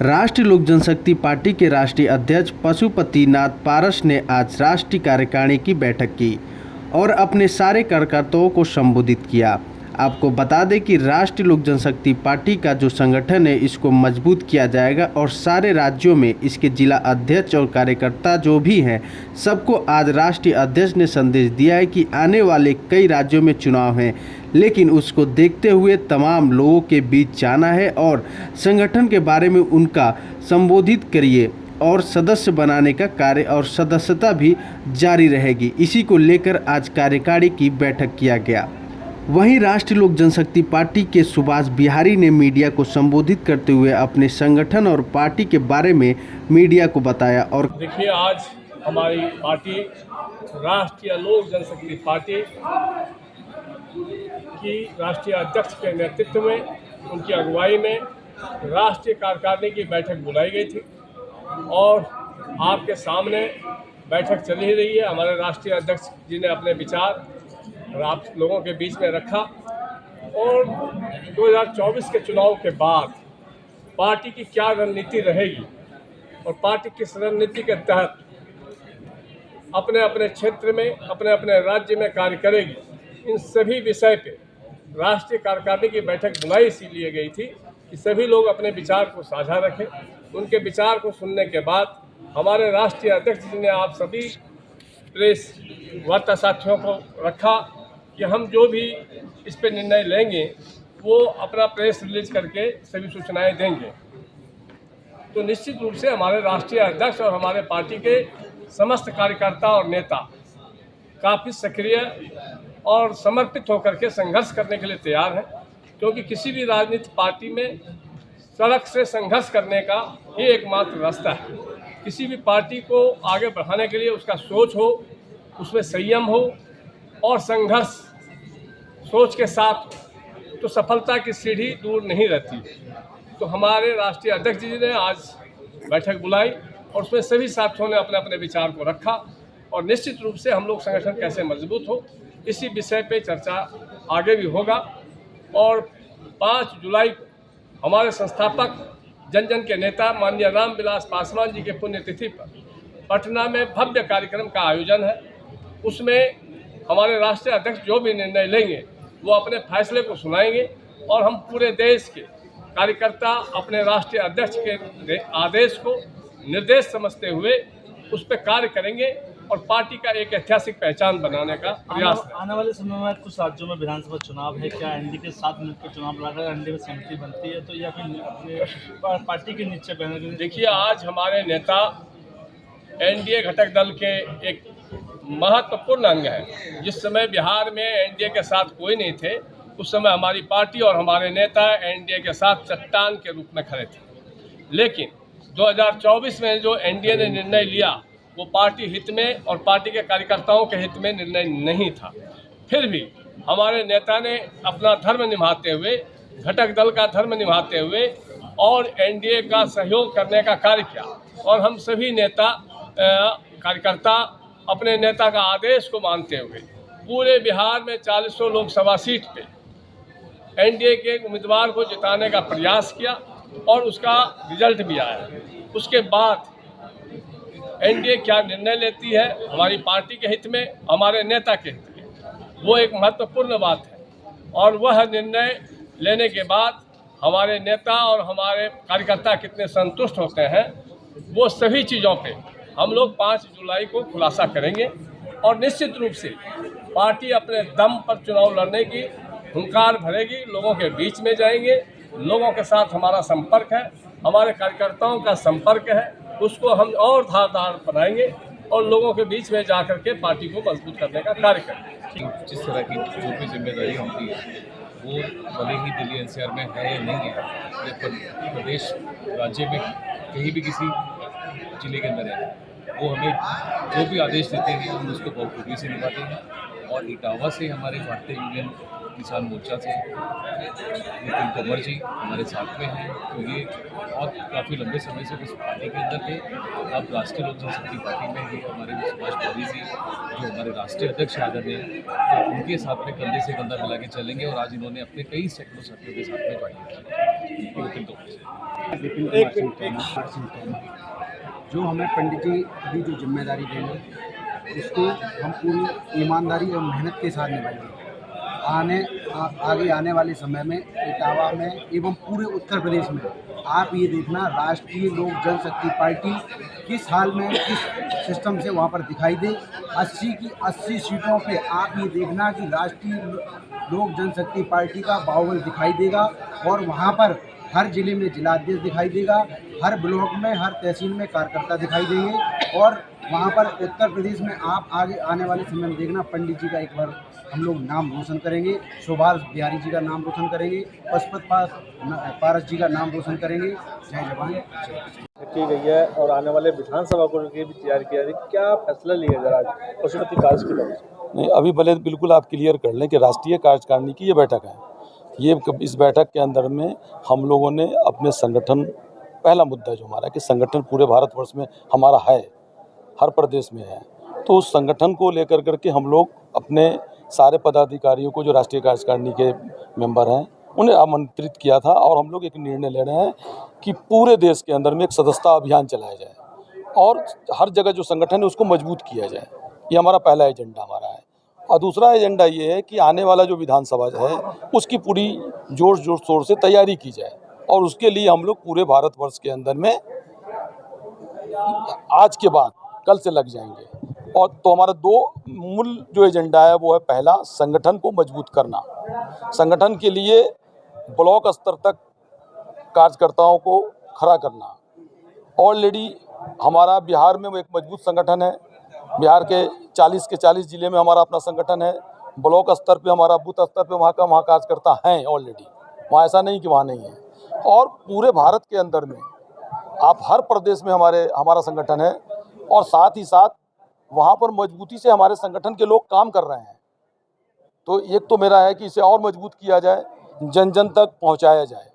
राष्ट्रीय लोक जनशक्ति पार्टी के राष्ट्रीय अध्यक्ष पशुपति नाथ पारस ने आज राष्ट्रीय कार्यकारिणी की बैठक की और अपने सारे कार्यकर्ताओं को संबोधित किया। आपको बता दें कि राष्ट्रीय लोक जनशक्ति पार्टी का जो संगठन है इसको मजबूत किया जाएगा और सारे राज्यों में इसके जिला अध्यक्ष और कार्यकर्ता जो भी हैं सबको आज राष्ट्रीय अध्यक्ष ने संदेश दिया है कि आने वाले कई राज्यों में चुनाव हैं, लेकिन उसको देखते हुए तमाम लोगों के बीच जाना है और संगठन के बारे में उनका संबोधित करिए और सदस्य बनाने का कार्य और सदस्यता भी जारी रहेगी। इसी को लेकर आज कार्यकारिणी की बैठक किया गया। वहीं राष्ट्रीय लोक जनशक्ति पार्टी के सुभाष बिहारी ने मीडिया को संबोधित करते हुए अपने संगठन और पार्टी के बारे में मीडिया को बताया। और देखिए, आज हमारी पार्टी राष्ट्रीय लोक जनशक्ति पार्टी की राष्ट्रीय अध्यक्ष के नेतृत्व में, उनकी अगुवाई में राष्ट्रीय कार्यकारिणी की बैठक बुलाई गई थी और आपके सामने बैठक चल ही रही है। हमारे राष्ट्रीय अध्यक्ष जी ने अपने विचार आप लोगों के बीच में रखा और 2024 के चुनाव के बाद पार्टी की क्या रणनीति रहेगी और पार्टी किस रणनीति के तहत अपने अपने क्षेत्र में, अपने अपने राज्य में कार्य करेगी, इन सभी विषय पे राष्ट्रीय कार्यकारिणी की बैठक बुलाई इसीलिए गई थी कि सभी लोग अपने विचार को साझा रखें। उनके विचार को सुनने के बाद हमारे राष्ट्रीय अध्यक्ष जी ने आप सभी प्रेस वार्ता साथियों को रखा कि हम जो भी इस पे निर्णय लेंगे वो अपना प्रेस रिलीज करके सभी सूचनाएं देंगे। तो निश्चित रूप से हमारे राष्ट्रीय अध्यक्ष और हमारे पार्टी के समस्त कार्यकर्ता और नेता काफ़ी सक्रिय और समर्पित होकर के संघर्ष करने के लिए तैयार हैं, क्योंकि किसी भी राजनीतिक पार्टी में सड़क से संघर्ष करने का ये एकमात्र रास्ता है। किसी भी पार्टी को आगे बढ़ाने के लिए उसका सोच हो, उसमें संयम हो और संघर्ष सोच के साथ, तो सफलता की सीढ़ी दूर नहीं रहती। तो हमारे राष्ट्रीय अध्यक्ष जी ने आज बैठक बुलाई और उसमें सभी साथियों ने अपने अपने विचार को रखा और निश्चित रूप से हम लोग संगठन कैसे मजबूत हो इसी विषय पे चर्चा आगे भी होगा। और 5 जुलाई को हमारे संस्थापक जन जन के नेता माननीय रामविलास पासवान जी के पुण्यतिथि पर पटना में भव्य कार्यक्रम का आयोजन है। उसमें हमारे राष्ट्रीय अध्यक्ष जो भी निर्णय लेंगे वो अपने फैसले को सुनाएंगे और हम पूरे देश के कार्यकर्ता अपने राष्ट्रीय अध्यक्ष के आदेश को निर्देश समझते हुए उस पर कार्य करेंगे और पार्टी का एक ऐतिहासिक पहचान बनाने का प्रयास है। आने वाले समय में कुछ राज्यों में विधानसभा चुनाव है, क्या एनडीए के साथ मिलकर चुनाव लड़कर एनडीए में सहमति बनती है तो या फिर अपने पार्टी के नीचे बैनर के? देखिए, आज हमारे नेता एनडीए घटक दल के एक महत्वपूर्ण अंग है। जिस समय बिहार में एनडीए के साथ कोई नहीं थे, उस समय हमारी पार्टी और हमारे नेता एनडीए के साथ चट्टान के रूप में खड़े थे। लेकिन 2024 में जो एनडीए ने निर्णय लिया वो पार्टी हित में और पार्टी के कार्यकर्ताओं के हित में निर्णय नहीं था। फिर भी हमारे नेता ने अपना धर्म निभाते हुए, घटक दल का धर्म निभाते हुए और एनडीए का सहयोग करने का कार्य किया और हम सभी नेता कार्यकर्ता अपने नेता का आदेश को मानते हुए पूरे बिहार में 40 लोकसभा सीट पे एनडीए के उम्मीदवार को जिताने का प्रयास किया और उसका रिजल्ट भी आया। उसके बाद एनडीए क्या निर्णय लेती है हमारी पार्टी के हित में, हमारे नेता के हित में, वो एक महत्वपूर्ण बात है। और वह निर्णय लेने के बाद हमारे नेता और हमारे कार्यकर्ता कितने संतुष्ट होते हैं वो सभी चीज़ों पे हम लोग 5 जुलाई को खुलासा करेंगे और निश्चित रूप से पार्टी अपने दम पर चुनाव लड़ने की हुंकार भरेगी, लोगों के बीच में जाएंगे, लोगों के साथ हमारा संपर्क है, हमारे कार्यकर्ताओं का संपर्क है, उसको हम और धारदार बनाएंगे और लोगों के बीच में जा कर के पार्टी को मजबूत करने का कार्य करेंगे। जिस तरह की जो भी जिम्मेदारी होती है वो भले ही दिल्ली एनसीआर में है या नहीं है, या प्रदेश राज्य में कहीं भी किसी जिले के अंदर है, वो हमें जो भी आदेश देते हैं हम उसको बखूबी से निभाते हैं। और इटावा से हमारे भारतीय यूनियन किसान मोर्चा से नितिन तोमर जी हमारे साथ में हैं, तो ये बहुत काफ़ी लंबे समय से उस पार्टी के अंदर थे। अब राष्ट्रीय लोक जनशक्ति पार्टी में ही हमारे सुभाष बिहारी जी जो हमारे राष्ट्रीय अध्यक्ष आदरणीय, तो उनके साथ में कंधे से कंधा मिला के चलेंगे और आज इन्होंने अपने कई सैकड़ों साथियों के साथ में ज्वाइन किया। वकील तौर से। विपिन कुमार सिंह तोमर, जो हमें पंडित जी अभी जो जिम्मेदारी देंगे उसको हम पूरी ईमानदारी और मेहनत के साथ निभाएंगे। आगे आने वाले समय में इटावा में एवं पूरे उत्तर प्रदेश में आप ये देखना राष्ट्रीय लोक जनशक्ति पार्टी किस हाल में किस सिस्टम से वहाँ पर दिखाई दे। 80 की 80 सीटों पे आप ये देखना कि राष्ट्रीय लोक जनशक्ति पार्टी का बाहुबल दिखाई देगा और वहाँ पर हर जिले में जिलाध्यक्ष दिखाई देगा, हर ब्लॉक में हर तहसील में कार्यकर्ता दिखाई देंगे और वहाँ पर उत्तर प्रदेश में आप आगे आने वाले समय में देखना पंडित जी का एक बार हम लोग नाम रोशन करेंगे, सुभाष बिहारी जी का नाम रोशन करेंगे, पशुपति पारस जी का नाम रोशन करेंगे। जय जवान जय किसान। की गई है और आने वाले विधानसभा को भी तैयार किया है, क्या फैसला लिया जा रहा है पशुपति पारस की तरफ से? नहीं, अभी भले बिल्कुल आप क्लियर कर लें कि राष्ट्रीय कार्यकारिणी की ये बैठक है। ये इस बैठक के अंदर में हम लोगों ने अपने संगठन, पहला मुद्दा जो हमारा कि संगठन पूरे भारतवर्ष में हमारा है, हर प्रदेश में है, तो उस संगठन को लेकर करके हम लोग अपने सारे पदाधिकारियों को जो राष्ट्रीय कार्यकारिणी के मेंबर हैं उन्हें आमंत्रित किया था और हम लोग एक निर्णय ले रहे हैं कि पूरे देश के अंदर में एक सदस्यता अभियान चलाया जाए और हर जगह जो संगठन है उसको मजबूत किया जाए। ये हमारा पहला एजेंडा हमारा है। और दूसरा एजेंडा ये है कि आने वाला जो विधानसभा है उसकी पूरी जोर शोर से तैयारी की जाए और उसके लिए हम लोग पूरे भारतवर्ष के अंदर में आज के बाद कल से लग जाएंगे। और तो हमारा दो मूल जो एजेंडा है वो है, पहला संगठन को मजबूत करना, संगठन के लिए ब्लॉक स्तर तक कार्यकर्ताओं को खड़ा करना। ऑलरेडी हमारा बिहार में वो एक मजबूत संगठन है, बिहार के 40 के 40 ज़िले में हमारा अपना संगठन है, ब्लॉक स्तर पे हमारा बूथ स्तर पे वहाँ कार्यकर्ता हैं ऑलरेडी, वहाँ ऐसा नहीं कि वहाँ नहीं है। और पूरे भारत के अंदर में आप हर प्रदेश में हमारा संगठन है और साथ ही साथ वहाँ पर मजबूती से हमारे संगठन के लोग काम कर रहे हैं। तो एक तो मेरा है कि इसे और मजबूत किया जाए, जन जन तक पहुँचाया जाए।